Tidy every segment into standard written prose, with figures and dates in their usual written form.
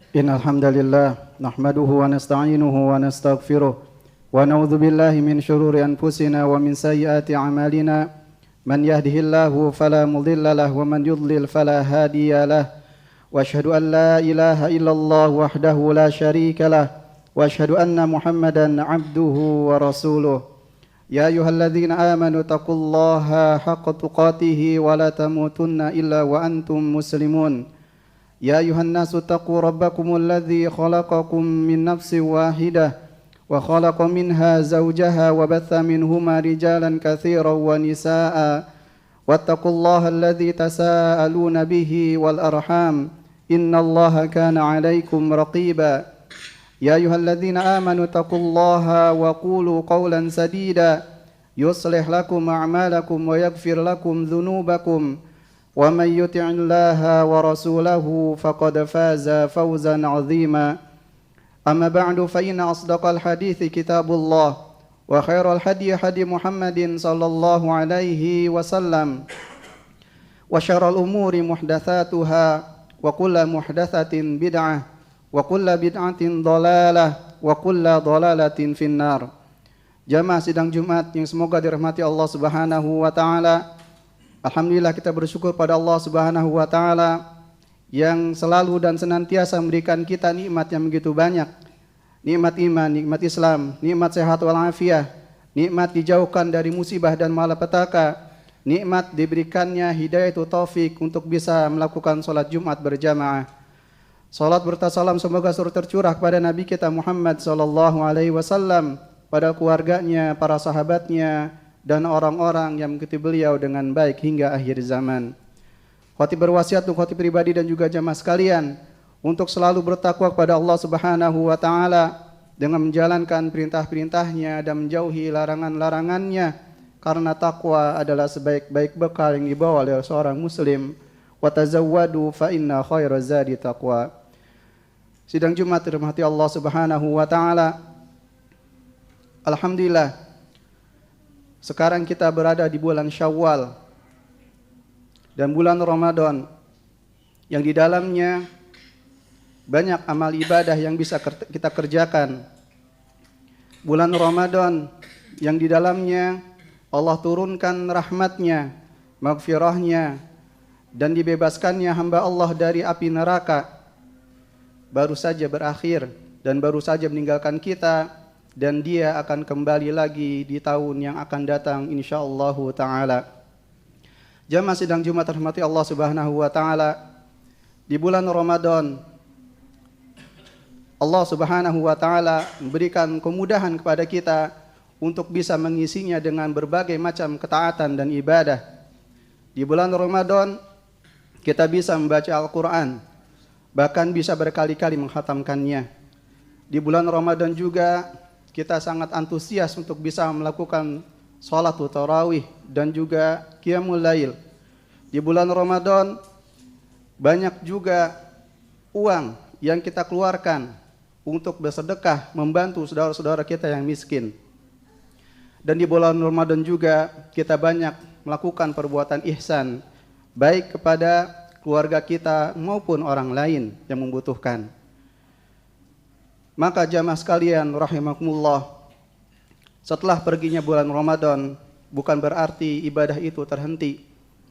إن الحمد لله نحمده ونستعينه ونستغفره ونعوذ بالله من شرور أنفسنا ومن سيئات أعمالنا من يهده الله فلا مضل له ومن يضلل فلا هادي له وأشهد أن لا إله إلا الله وحده لا شريك له وأشهد أن محمدا عبده ورسوله يا أيها الذين آمنوا اتقوا الله حق تقاته ولا تموتن إلا وأنتم مسلمون يا أيها الناس اتقوا ربكم الذي خلقكم من نفس واحدة وخلق منها زوجها وبث منهما رجالا كثيرا ونساء واتقوا الله الذي تساءلون به والأرحام إن الله كان عليكم رقيبا يا أيها الذين آمنوا اتقوا الله وقولوا قولا سديدا يصلح لكم أعمالكم ويغفر لكم ذنوبكم ومن يطع الله ورسوله فقد فاز فوزا عظيما أما بعد فإن أصدق الحديث كتاب الله وخير الهدي هدي محمد صلى الله عليه وسلم وشر الأمور محدثاتها وكل محدثة بدعة وكل بدعة ضلالة وكل ضلالة في النار. Jamaah sidang Jumat yang semoga dirahmati Allah Subhanahu wa taala. Alhamdulillah kita bersyukur pada Allah Subhanahu wa taala yang selalu dan senantiasa memberikan kita nikmat yang begitu banyak. Nikmat iman, nikmat Islam, nikmat sehat walafiat, nikmat dijauhkan dari musibah dan malapetaka, nikmat diberikannya hidayah taufik untuk bisa melakukan salat Jumat berjamaah. Salat bertasalam semoga selalu tercurah kepada Nabi kita Muhammad sallallahu alaihi wasallam, pada keluarganya, para sahabatnya, dan orang-orang yang mengikuti beliau dengan baik hingga akhir zaman. Khatib berwasiat untuk khatib pribadi dan juga jamaah sekalian untuk selalu bertakwa kepada Allah Subhanahu wa taala dengan menjalankan perintah-perintahnya dan menjauhi larangan-larangannya, karena takwa adalah sebaik-baik bekal yang dibawa oleh seorang muslim. Wa tazawwadu fa inna khairaz zadi taqwa. Sidang Jumat dirahmati Allah Subhanahu wa taala. Alhamdulillah, sekarang kita berada di bulan Syawal dan bulan Ramadan yang di dalamnya banyak amal ibadah yang bisa kita kerjakan. Bulan Ramadan yang di dalamnya Allah turunkan rahmatnya, maghfirahnya, dan dibebaskannya hamba Allah dari api neraka. Baru saja berakhir dan baru saja meninggalkan kita, dan dia akan kembali lagi di tahun yang akan datang insyaallah taala. Jamaah sidang Jumat rahmati Allah Subhanahu wa taala, di bulan Ramadan Allah Subhanahu wa taala memberikan kemudahan kepada kita untuk bisa mengisinya dengan berbagai macam ketaatan dan ibadah. Di bulan Ramadan kita bisa membaca Al-Qur'an, bahkan bisa berkali-kali menghatamkannya. Di bulan Ramadan juga kita sangat antusias untuk bisa melakukan salat tarawih dan juga qiyamul lail. Di bulan Ramadan banyak juga uang yang kita keluarkan untuk bersedekah membantu saudara-saudara kita yang miskin. Dan di bulan Ramadan juga kita banyak melakukan perbuatan ihsan, baik kepada keluarga kita maupun orang lain yang membutuhkan. Maka jamaah sekalian rahimakumullah, setelah perginya bulan Ramadan bukan berarti ibadah itu terhenti.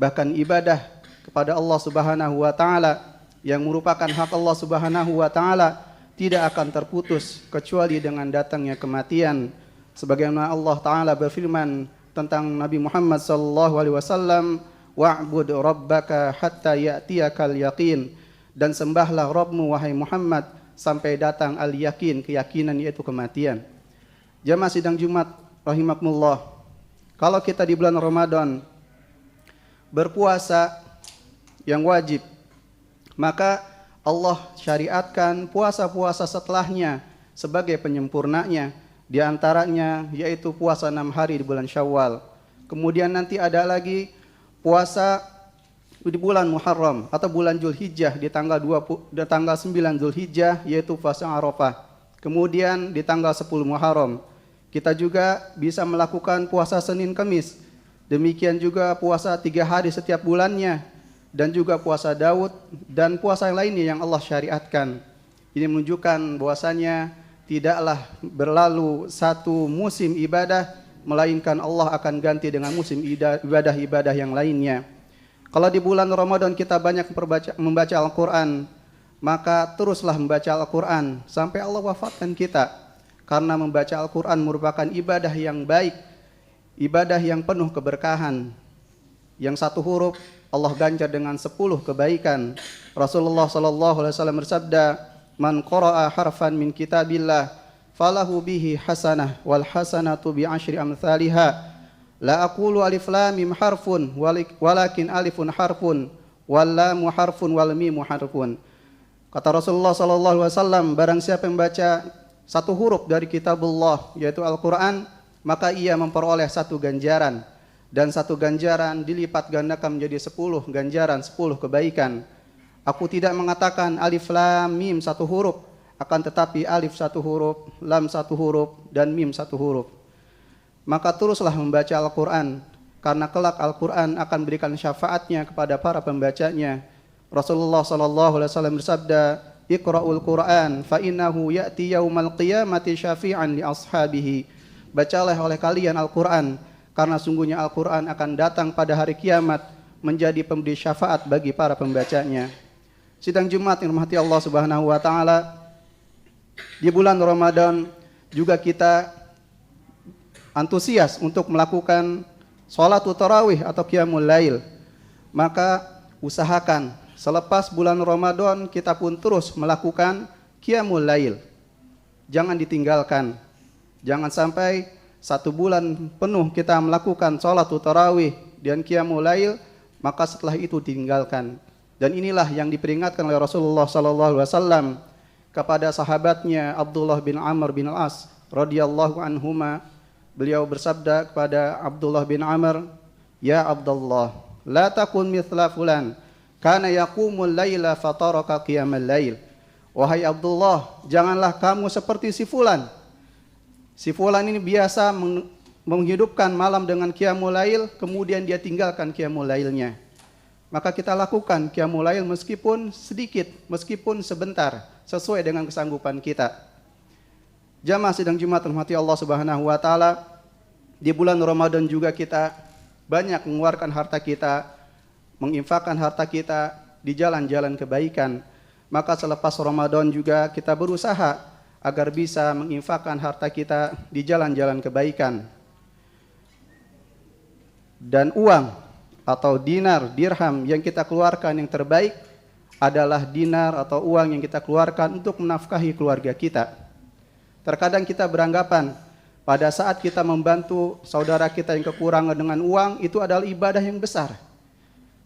Bahkan ibadah kepada Allah Subhanahu wa taala yang merupakan hak Allah Subhanahu wa taala tidak akan terputus kecuali dengan datangnya kematian. Sebagaimana Allah taala berfirman tentang Nabi Muhammad sallallahu alaihi wasallam, wa'bud rabbaka hatta ya'tiyakal yaqin, dan sembahlah Rabbmu wahai Muhammad sampai datang al-yakin, keyakinan, yaitu kematian. Jamaah sidang Jumat rahimakumullah, kalau kita di bulan Ramadan berpuasa yang wajib, maka Allah syariatkan puasa-puasa setelahnya sebagai penyempurnanya. Di antaranya yaitu puasa 6 hari di bulan Syawal. Kemudian nanti ada lagi puasa di bulan Muharram atau bulan Zulhijjah di tanggal 9 Zulhijjah, yaitu puasa Arafah. Kemudian di tanggal 10 Muharram kita juga bisa melakukan puasa Senin Kamis. Demikian juga puasa 3 hari setiap bulannya, dan juga puasa Daud dan puasa yang lainnya yang Allah syariatkan. Ini menunjukkan bahwasanya tidaklah berlalu satu musim ibadah melainkan Allah akan ganti dengan musim ibadah-ibadah yang lainnya. Kalau di bulan Ramadan kita banyak membaca Al-Quran, maka teruslah membaca Al-Quran sampai Allah wafatkan kita. Karena membaca Al-Quran merupakan ibadah yang baik, ibadah yang penuh keberkahan. Yang satu huruf Allah ganjar dengan 10 kebaikan. Rasulullah SAW bersabda, "Man qara'a harfan min kitabillah falahu bihi hasanah wal hasanatu bi asyri amsalihha. La aqulu alif lam mim harfun walakin alifun harfun wal lamu harfun wal mimu harfun." Kata Rasulullah SAW, barang siapa yang membaca satu huruf dari kitabullah yaitu Al-Quran, maka ia memperoleh satu ganjaran, dan satu ganjaran dilipat gandakan menjadi 10 ganjaran, 10 kebaikan. Aku tidak mengatakan alif lam mim satu huruf, akan tetapi alif satu huruf, lam satu huruf, dan mim satu huruf. Maka teruslah membaca Al-Quran, karena kelak Al-Quran akan berikan syafaatnya kepada para pembacanya. Rasulullah SAW bersabda, "Iqra'ul Quran, fa innahu ya'ti yaumal qiyamati syafi'an li ashabihi." Bacalah oleh kalian Al-Quran, karena sungguhnya Al-Quran akan datang pada hari kiamat menjadi pemberi syafaat bagi para pembacanya. Sidang Jumat yang dirahmati Allah Subhanahu wa taala, di bulan Ramadan juga kita antusias untuk melakukan sholatul tarawih atau qiyamul lail. Maka usahakan selepas bulan Ramadan kita pun terus melakukan qiyamul lail. Jangan ditinggalkan. Jangan sampai 1 bulan penuh kita melakukan sholatul tarawih dan qiyamul lail, maka setelah itu ditinggalkan. Dan inilah yang diperingatkan oleh Rasulullah SAW kepada sahabatnya Abdullah bin Amr bin Al-As radhiyallahu anhuma. Beliau bersabda kepada Abdullah bin Amr, "Ya Abdullah, la takun mithla fulan, kana yaqumul laila fataraka qiyamal lail." Wahai Abdullah, janganlah kamu seperti si fulan. Si fulan ini biasa menghidupkan malam dengan qiyamul lail, kemudian dia tinggalkan qiyamul lailnya. Maka kita lakukan qiyamul lail meskipun sedikit, meskipun sebentar, sesuai dengan kesanggupan kita. Jamaah sidang Jumat rahmati Allah Subhanahu wa taala, di bulan Ramadan juga kita banyak mengeluarkan harta kita, menginfakkan harta kita di jalan-jalan kebaikan. Maka selepas Ramadan juga kita berusaha agar bisa menginfakkan harta kita di jalan-jalan kebaikan. Dan uang atau dinar, dirham yang kita keluarkan yang terbaik adalah dinar atau uang yang kita keluarkan untuk menafkahi keluarga kita. Terkadang kita beranggapan pada saat kita membantu saudara kita yang kekurangan dengan uang itu adalah ibadah yang besar.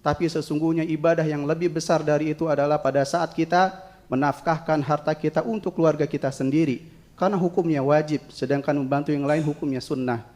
Tapi sesungguhnya ibadah yang lebih besar dari itu adalah pada saat kita menafkahkan harta kita untuk keluarga kita sendiri, karena hukumnya wajib, sedangkan membantu yang lain hukumnya sunnah.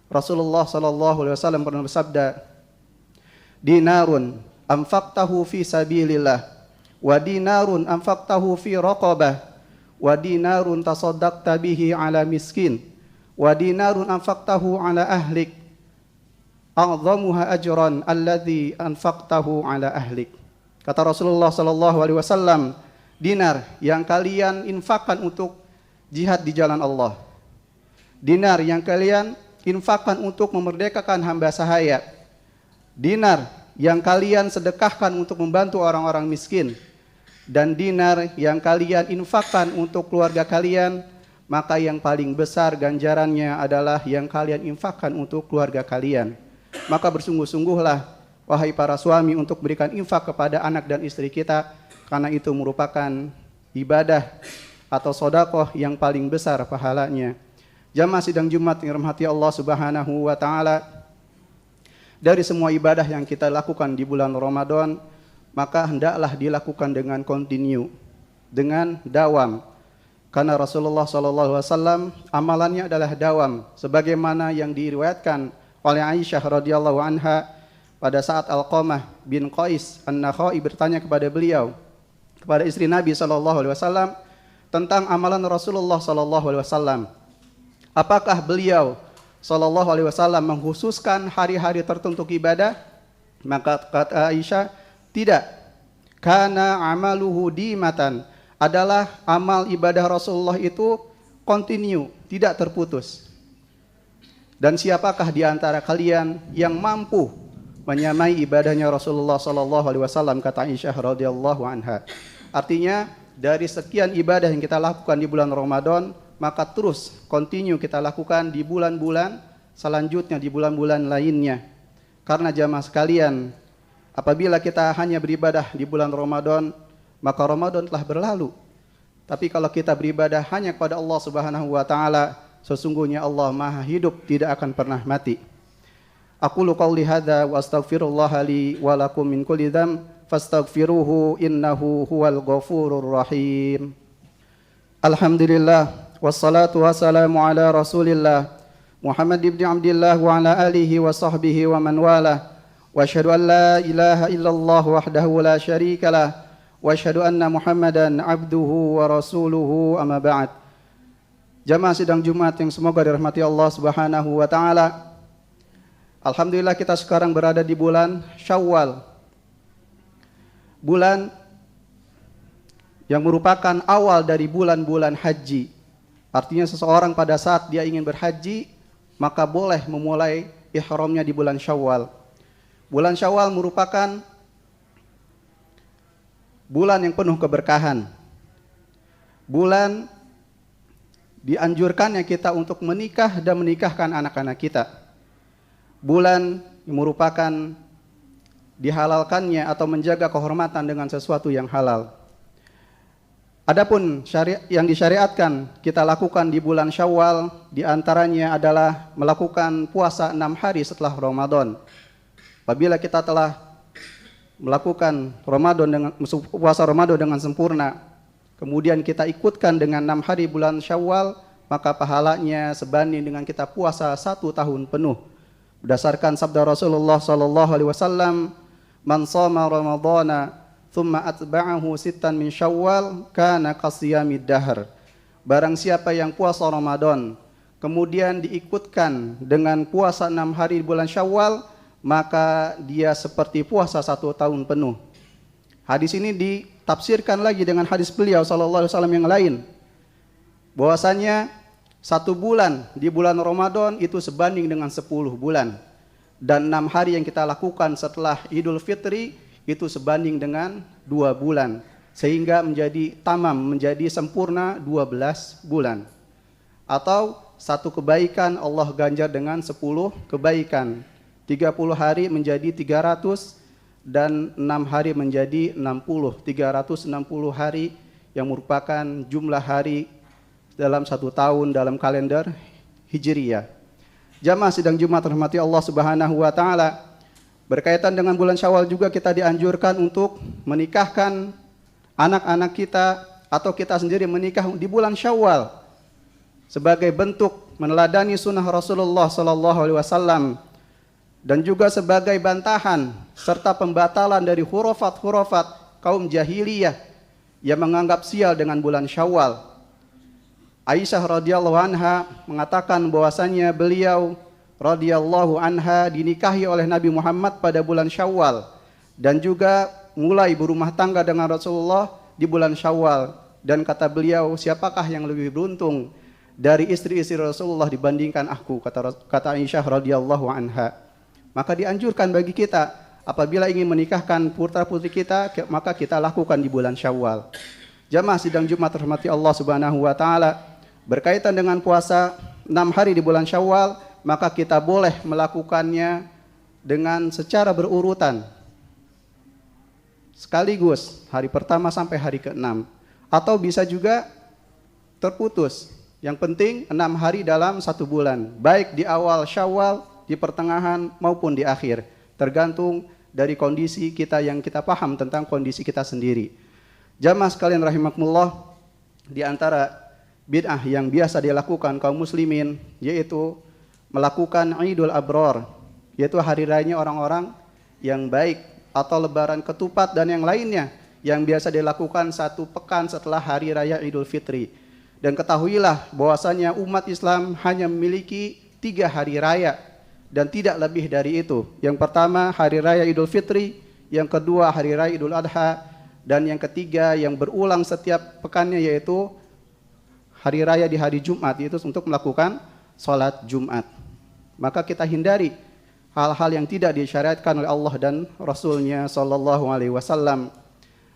Rasulullah SAW pernah bersabda, "Dinarun anfaqtahu fi sabilillah, wa dinarun anfaqtahu fi raqabah, wa dinarun tasaddaqta bihi ala miskin, wa dinarun anfaqtahu ala ahlik, a'dhamuha ajran alladhi anfaqtahu ala ahlik." Kata Rasulullah SAW, dinar yang kalian infakkan untuk jihad di jalan Allah, dinar yang kalian infakkan untuk memerdekakan hamba sahaya, dinar yang kalian sedekahkan untuk membantu orang-orang miskin, dan dinar yang kalian infakkan untuk keluarga kalian, maka yang paling besar ganjarannya adalah yang kalian infakkan untuk keluarga kalian. Maka bersungguh-sungguhlah wahai para suami untuk berikan infak kepada anak dan istri kita, karena itu merupakan ibadah atau sedekah yang paling besar pahalanya. Jamaah sidang Jumat yang dirahmati Allah Subhanahu wa taala, dari semua ibadah yang kita lakukan di bulan Ramadan, maka hendaklah dilakukan dengan kontinu, dengan dawam. Karena Rasulullah SAW amalannya adalah dawam, sebagaimana yang diriwayatkan oleh Aisyah radhiyallahu anha pada saat Alqamah bin Qais An-Nakhai bertanya kepada beliau, kepada istri Nabi SAW, tentang amalan Rasulullah SAW. Apakah beliau SAW mengkhususkan hari-hari tertentu ibadah? Maka kata Aisyah, tidak. Kana amaluhu dimatan adalah amal ibadah Rasulullah itu continue, tidak terputus. Dan siapakah di antara kalian yang mampu menyamai ibadahnya Rasulullah sallallahu alaihi wasallam, kata Aisyah radhiyallahu anha. Artinya dari sekian ibadah yang kita lakukan di bulan Ramadan, maka terus continue kita lakukan di bulan-bulan selanjutnya, di bulan-bulan lainnya. Karena jamaah sekalian, apabila kita hanya beribadah di bulan Ramadan, maka Ramadan telah berlalu. Tapi kalau kita beribadah hanya kepada Allah Subhanahu wa taala, sesungguhnya Allah Maha hidup, tidak akan pernah mati. Aqulu qouli hadza wa astaghfirullah li wa lakum min kulli dzamb fastaghfiruhu innahu huwal ghafurur rahim. Alhamdulillah wassalatu wassalamu ala Rasulillah Muhammad ibn Abdullah wa ala alihi wa sahbihi wa man wala. Wa asyhadu an la ilaha illallah wahdahu la syarikalah wa asyhadu anna Muhammadan abduhu wa rasuluhu, amma ba'd. Jamaah sidang Jumat yang semoga dirahmati Allah Subhanahu wa taala. Alhamdulillah kita sekarang berada di bulan Syawal. Bulan yang merupakan awal dari bulan-bulan haji. Artinya seseorang pada saat dia ingin berhaji, maka boleh memulai ihramnya di bulan Syawal. Bulan Syawal merupakan bulan yang penuh keberkahan. Bulan dianjurkannya kita untuk menikah dan menikahkan anak-anak kita. Bulan yang merupakan dihalalkannya atau menjaga kehormatan dengan sesuatu yang halal. Adapun yang disyariatkan kita lakukan di bulan Syawal, diantaranya adalah melakukan puasa 6 hari setelah Ramadan. Apabila kita telah melakukan puasa Ramadan dengan sempurna, kemudian kita ikutkan dengan 6 hari bulan Syawal, maka pahalanya sebanding dengan kita puasa 1 tahun penuh. Berdasarkan sabda Rasulullah sallallahu alaihi wasallam, "Man shoma Ramadhana thumma atba'ahu sittan min Syawal kana qasiyamid dahr." Barang siapa yang puasa Ramadan kemudian diikutkan dengan puasa 6 hari bulan Syawal, maka dia seperti puasa 1 tahun penuh. Hadis ini ditafsirkan lagi dengan hadis beliau sallallahu alaihi wasallam yang lain, bahwasanya 1 bulan di bulan Ramadan itu sebanding dengan 10 bulan. Dan 6 hari yang kita lakukan setelah Idul Fitri itu sebanding dengan 2 bulan. Sehingga menjadi tamam, menjadi sempurna 12 bulan. Atau 1 kebaikan Allah ganjar dengan 10 kebaikan. 30 hari menjadi 300 dan 6 hari menjadi 60. 360 hari yang merupakan jumlah hari dalam 1 tahun dalam kalender Hijriyah. Jamaah sidang Jumat rahmati Allah Subhanahu wa taala, berkaitan dengan bulan Syawal juga kita dianjurkan untuk menikahkan anak-anak kita atau kita sendiri menikah di bulan Syawal sebagai bentuk meneladani sunnah Rasulullah sallallahu alaihi wasallam dan juga sebagai bantahan serta pembatalan dari hurufat-hurufat kaum jahiliyah yang menganggap sial dengan bulan Syawal. Aisyah radhiyallahu anha mengatakan bahwasanya beliau radhiyallahu anha dinikahi oleh Nabi Muhammad pada bulan Syawal dan juga mulai berumah tangga dengan Rasulullah di bulan Syawal. Dan kata beliau, siapakah yang lebih beruntung dari istri-istri Rasulullah dibandingkan aku, kata Aisyah radhiyallahu anha. Maka dianjurkan bagi kita apabila ingin menikahkan putra-putri kita, maka kita lakukan di bulan Syawal. Jamaah sidang Jumat rahmati Allah Subhanahu wa taala, berkaitan dengan puasa 6 hari di bulan Syawal, maka kita boleh melakukannya dengan secara berurutan. Sekaligus hari pertama sampai hari ke-6. Atau bisa juga terputus. Yang penting 6 hari dalam 1 bulan. Baik di awal Syawal, di pertengahan maupun di akhir. Tergantung dari kondisi kita yang kita paham tentang kondisi kita sendiri. Jamaah sekalian rahimakumullah, di antara bid'ah yang biasa dilakukan kaum muslimin yaitu melakukan Idul Abror, yaitu hari rayanya orang-orang yang baik atau lebaran ketupat dan yang lainnya yang biasa dilakukan 1 pekan setelah hari raya Idul Fitri. Dan ketahuilah bahwasanya umat Islam hanya memiliki 3 hari raya dan tidak lebih dari itu. Yang pertama hari raya Idul Fitri, yang kedua hari raya Idul Adha, Dan yang ketiga yang berulang setiap pekannya yaitu hari raya di hari Jumat, yaitu untuk melakukan sholat Jumat. Maka kita hindari hal-hal yang tidak disyariatkan oleh Allah dan Rasulnya Sallallahu Alaihi Wasallam.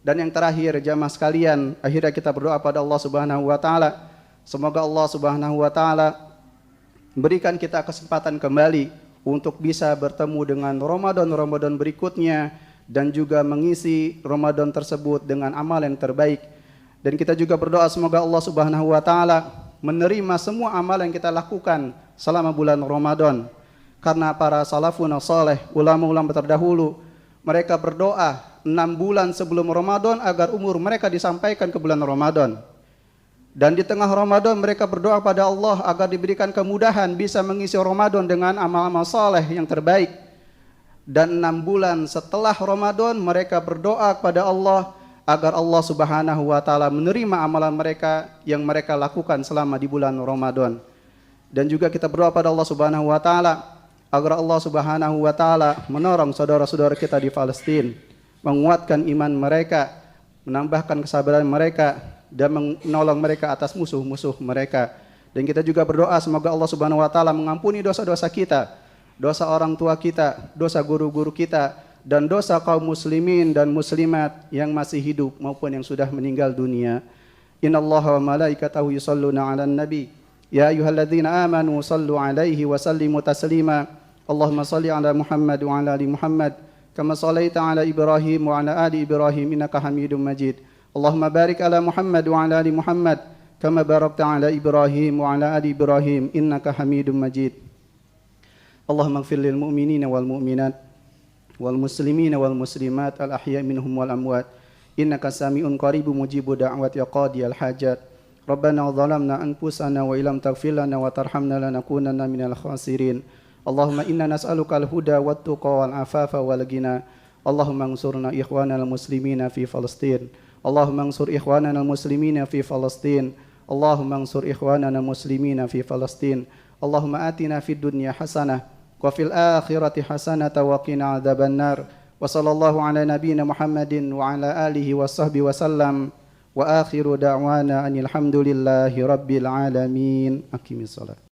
Dan yang terakhir jamaah sekalian, akhirnya kita berdoa pada Allah Subhanahu Wa Taala. Semoga Allah Subhanahu Wa Taala berikan kita kesempatan kembali untuk bisa bertemu dengan Ramadan berikutnya dan juga mengisi Ramadan tersebut dengan amal yang terbaik. Dan kita juga berdoa semoga Allah Subhanahu Wa Taala menerima semua amal yang kita lakukan selama bulan Ramadan. Karena para salafun saleh, ulama-ulama terdahulu, mereka berdoa 6 bulan sebelum Ramadan agar umur mereka disampaikan ke bulan Ramadan. Dan di tengah Ramadan mereka berdoa pada Allah agar diberikan kemudahan bisa mengisi Ramadan dengan amal-amal saleh yang terbaik. Dan 6 bulan setelah Ramadan mereka berdoa kepada Allah agar Allah Subhanahu Wa Taala menerima amalan mereka yang mereka lakukan selama di bulan Ramadan. Dan juga kita berdoa pada Allah Subhanahu Wa Taala agar Allah Subhanahu Wa Taala menolong saudara-saudara kita di Palestina, menguatkan iman mereka, menambahkan kesabaran mereka, dan menolong mereka atas musuh-musuh mereka. Dan kita juga berdoa semoga Allah Subhanahu Wa Taala mengampuni dosa-dosa kita, dosa orang tua kita, dosa guru-guru kita, dan dosa kaum muslimin dan muslimat yang masih hidup maupun yang sudah meninggal dunia. Innallaha wa malaikatahu yusholluna 'alan nabi ya ayyuhalladzina amanu shallu 'alaihi wa sallimu taslima. Allahumma shalli 'ala Muhammad wa 'ala ali Muhammad kama shallaita 'ala Ibrahim wa 'ala ali Ibrahim innaka Hamidum Majid. Allahumma barik 'ala Muhammad wa 'ala ali Muhammad kama barakta 'ala Ibrahim wa 'ala ali Ibrahim innaka Hamidum Majid. Allahumma ighfir lil mu'minina wal mu'minat wal muslimina wal muslimat al ahya' minhum wal amwat innaka sami'un qaribun mujibud da'wat ya qadiyal hajat. Rabbana zalamna anfusana wa illam taghfir lana wa tarhamna lanakunanna minal khasirin. Allahumma inna nas'aluka al-huda wat tuqa wal afafa wal ghina. Allahumma ansurna ikhwanal muslimina fi Palestin. Allahumma ansur ikhwanana muslimina fi Palestin. Allahumma ansur ikhwanana muslimina fi Palestin. Allahumma atina fid dunya hasanah wa fil akhirati hasanah wa qina adzabannar. Wa sallallahu ala nabiyyina Muhammadin wa ala alihi wa sahbihi wa sallam. Wa akhiru da'wana anil hamdulillahi rabbil alamin. Aqimis shalah.